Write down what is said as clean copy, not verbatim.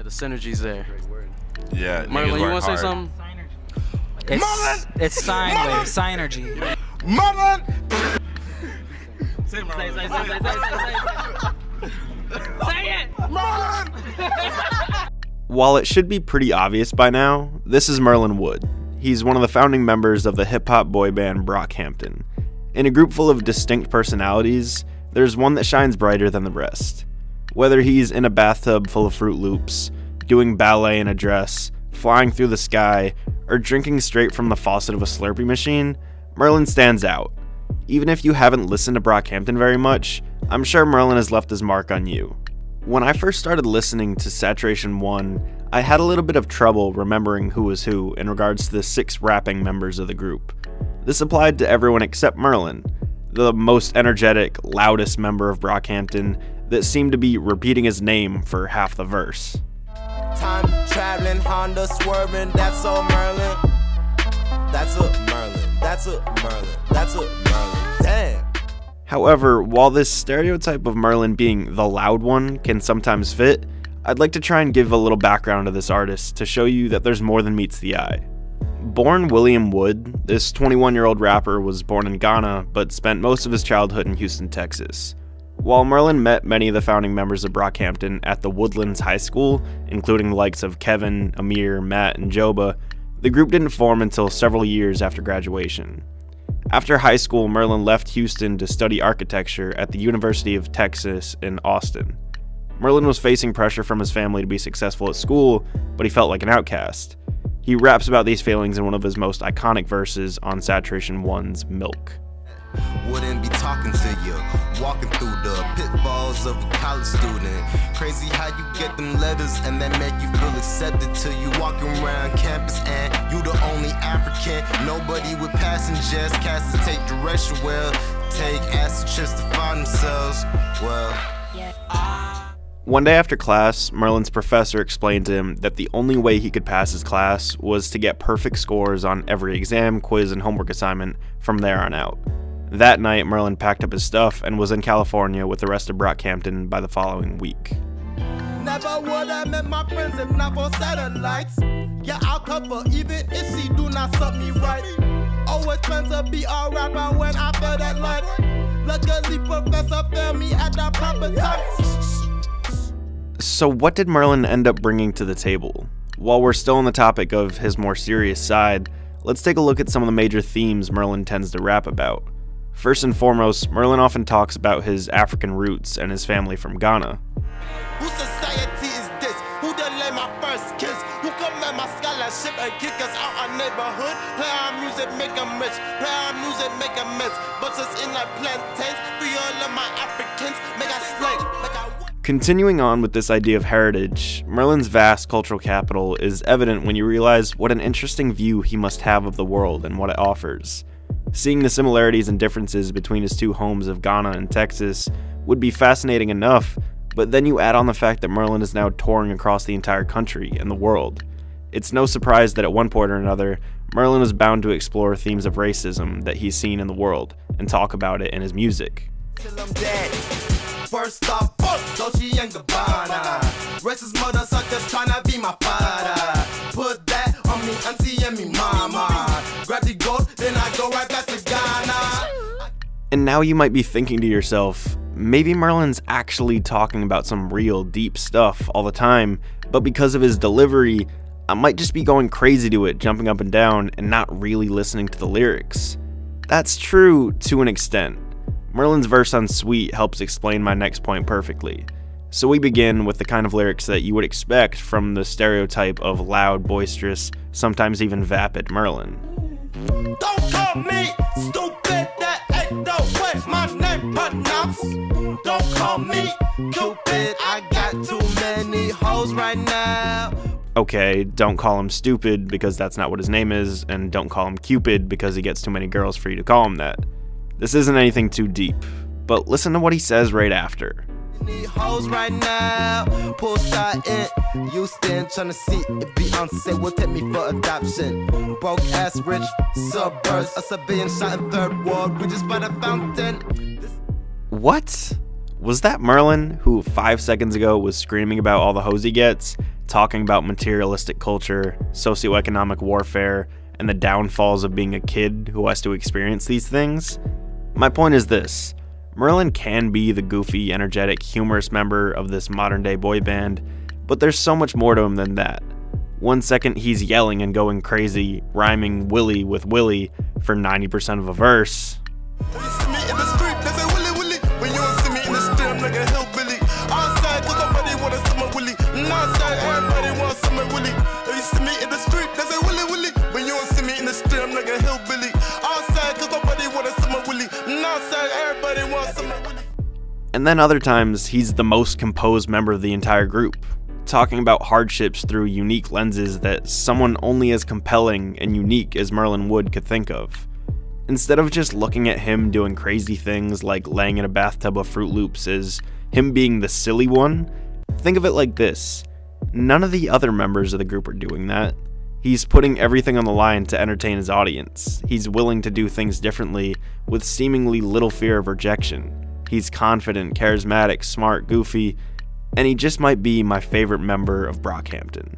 the synergy's there. Yeah, Merlyn, you want to say something? It's sine wave, synergy. Merlyn! Say it, Merlyn. Say it! Merlyn! While it should be pretty obvious by now, this is Merlyn Wood. He's one of the founding members of the hip-hop boy band Brockhampton. In a group full of distinct personalities, there's one that shines brighter than the rest. Whether he's in a bathtub full of Fruit Loops, doing ballet in a dress, flying through the sky, or drinking straight from the faucet of a Slurpee machine, Merlyn stands out. Even if you haven't listened to Brockhampton very much, I'm sure Merlyn has left his mark on you. When I first started listening to Saturation 1, I had a little bit of trouble remembering who was who in regards to the 6 rapping members of the group. This applied to everyone except Merlyn, the most energetic, loudest member of Brockhampton that seemed to be repeating his name for half the verse. Time traveling, Honda swerving, that's a Merlyn. That's a Merlyn. That's a Merlyn. That's a Merlyn. Damn. However, while this stereotype of Merlyn being the loud one can sometimes fit, I'd like to try and give a little background to this artist to show you that there's more than meets the eye. Born William Wood, this 21-year-old rapper was born in Ghana but spent most of his childhood in Houston, Texas. While Merlyn met many of the founding members of Brockhampton at the Woodlands High School, including the likes of Kevin, Amir, Matt, and Joba, the group didn't form until several years after graduation. After high school, Merlyn left Houston to study architecture at the University of Texas in Austin. Merlyn was facing pressure from his family to be successful at school, but he felt like an outcast. He raps about these feelings in one of his most iconic verses on Saturation 1's Milk. Wouldn't be talking to you, walking through the pitfalls of a college student. Crazy how you get them letters and that make you feel accepted till you walking around campus and you the only African. Nobody with passengers, cats to take direction well, take acid trips to find themselves. Well, one day after class, Merlyn's professor explained to him that the only way he could pass his class was to get perfect scores on every exam, quiz, and homework assignment from there on out. That night, Merlyn packed up his stuff and was in California with the rest of Brockhampton by the following week. never would have met my friends if not for satellites. Yeah, I'll cover even if she do not suck me right. Always trying to be a rapper when I feel that light. Luckily, professor found me at the proper time. So what did Merlyn end up bringing to the table? While we're still on the topic of his more serious side, let's take a look at some of the major themes Merlyn tends to rap about. First and foremost, Merlyn often talks about his African roots and his family from Ghana. Whose society is this? Who done lay my first kiss? Who come at my scholarship and kick us out our neighborhood? Play our music, make them rich. Play our music, make them mix. But just in like plantains, free all of my Africans, make us slave. Continuing on with this idea of heritage, Merlyn's vast cultural capital is evident when you realize what an interesting view he must have of the world and what it offers. Seeing the similarities and differences between his two homes of Ghana and Texas would be fascinating enough, but then you add on the fact that Merlyn is now touring across the entire country and the world. It's no surprise that at one point or another, Merlyn is bound to explore themes of racism that he's seen in the world and talk about it in his music. First off, Dolce and Gabbana. Racist mother suckers tryna be my father. Put that on me auntie and me mama. Grab the gold, then I go right back to Ghana. And now you might be thinking to yourself, maybe Merlyn's actually talking about some real deep stuff all the time, but because of his delivery, I might just be going crazy to it, jumping up and down, and not really listening to the lyrics. That's true to an extent. Merlyn's verse on Unsweet helps explain my next point perfectly. So we begin with the kind of lyrics that you would expect from the stereotype of loud, boisterous, sometimes even vapid Merlyn. Don't call me stupid, that ain't the way my name pronounced. Don't call me Cupid, I got too many hoes right now. Okay, don't call him stupid because that's not what his name is, and don't call him Cupid because he gets too many girls for you to call him that. This isn't anything too deep, but listen to what he says right after. Hoes right now, poolside in Houston, tryna see if Beyonce will take me for adoption. Broke ass rich suburbs, a civilian shot in third world, we just by the fountain. What? Was that Merlyn, who 5 seconds ago was screaming about all the hoes he gets, talking about materialistic culture, socioeconomic warfare, and the downfalls of being a kid who has to experience these things. My point is this: Merlyn can be the goofy, energetic, humorous member of this modern-day boy band, but there's so much more to him than that. One second he's yelling and going crazy, rhyming Willy with Willy for 90% of a verse. And then other times, he's the most composed member of the entire group, talking about hardships through unique lenses that someone only as compelling and unique as Merlyn Wood could think of. Instead of just looking at him doing crazy things like laying in a bathtub of Fruit Loops as him being the silly one, think of it like this: none of the other members of the group are doing that. He's putting everything on the line to entertain his audience. He's willing to do things differently with seemingly little fear of rejection. He's confident, charismatic, smart, goofy, and he just might be my favorite member of Brockhampton.